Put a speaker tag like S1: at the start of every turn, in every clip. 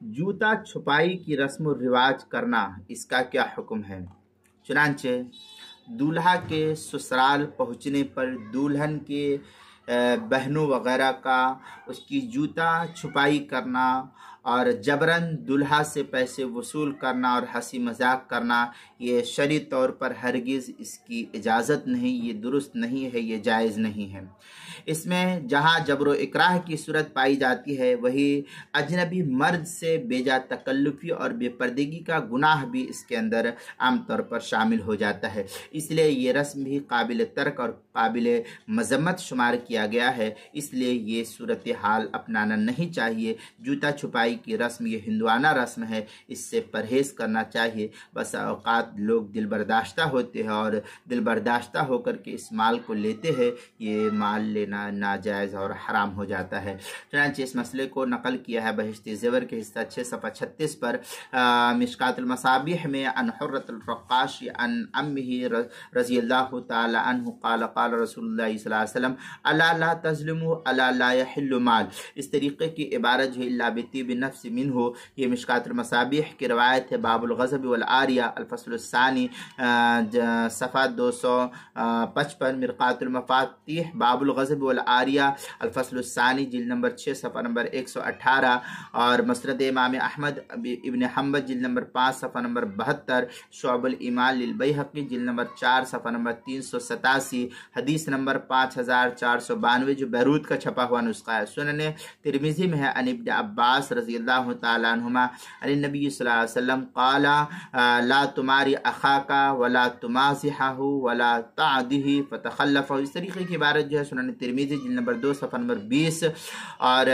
S1: جوتا چھپائی کی رسم و رواج کرنا اس کا کیا حکم ہے؟ چنانچہ دولہا کے سسرال پہنچنے پر دلہن کے بہنوں وغیرہ کا اس کی جوتا چھپائی کرنا اور جبراً دولہا سے پیسے وصول کرنا اور ہنسی مذاق کرنا، یہ شرعی طور پر ہرگز اس کی اجازت نہیں، یہ درست نہیں ہے، یہ جائز نہیں ہے۔ اس میں جہاں جبر و اکراہ کی صورت پائی جاتی ہے، وہی اجنبی مرد سے بیجا تکلفی اور بے پردگی کا گناہ بھی اس کے اندر عام طور پر شامل ہو جاتا ہے۔ اس لیے یہ رسم بھی قابل ترک اور قابل مذمت شمار کیا گیا ہے، اس لیے یہ صورتحال اپنانا نہیں چاہیے۔ جوتا چھپائی کی رسم یہ ہندوانہ رسم ہے، اس سے پرہیز کرنا چاہیے۔ بس اوقات لوگ دل برداشتہ ہوتے ہیں اور دل برداشتہ ہو کر کے اس مال کو لیتے ہیں، یہ مال لینا ناجائز اور حرام ہو جاتا ہے۔ چنانچہ اس مسئلے کو نقل کیا ہے بہشت زیور کے حصہ 6 صفحہ 36 پر مشکات المصابیح میں عن حرۃ الرقاش عن امہ رضی اللہ تعالی عنہ قال قال رسول اللہ صلی اللہ علیہ وسلم الا لا تظلموا الا لا يحل مال، اس طریقے کی عبارت جو الا بطیب نفس منہ، یہ مشکات المصابیح کی روایت ہے۔ باب الغضب والعاریہ الفصل الثانی صفحہ 255، مرقات المفاتیح باب الغضب والعاریہ الفصل الثانی جلد نمبر 6 صفحہ نمبر 118، اور مسند امام احمد ابن حنبل جلد نمبر 5 صفحہ نمبر 72، شعب الایمان للبیہقی جلد نمبر 4 صفحہ نمبر 387، حدیث نمبر 5492 جو بیروت کا چھپا ہوا نسخہ ہے۔ سنن ترمذی میں ہے عن ابن عباس رضی اللہ تعالی عنہما عن النبی صلی اللہ علیہ وسلم قال لا تماری اخاکا ولا تمازحہ ولا تعدہ فتخلفہ، اس طریقے کی عبارت جو ہے سنن ترمذی جلد نمبر 2 صفحہ نمبر 20، اور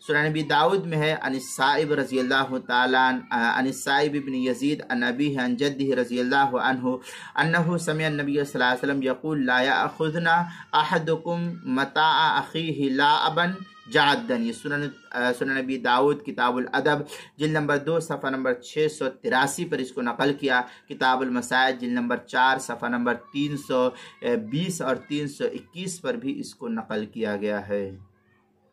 S1: سنن ابی داؤد میں ہے عن السائب رضی اللہ تعالی عن السائب بن یزید عن ابیہ عن جدہ رضی اللہ عنہ انہ سمع النبی صلی اللہ علیہ وسلم یقول لا یأخذن احدکم متاع اخیہ لاعبا جعدا، یہ سنن ابی داؤد کتاب الادب جلد نمبر 2 صفحہ نمبر 683 پر اس کو نقل کیا۔ کتاب المسائل جلد نمبر 4 صفحہ نمبر 320 اور 321 پر بھی اس کو نقل کیا گیا ہے۔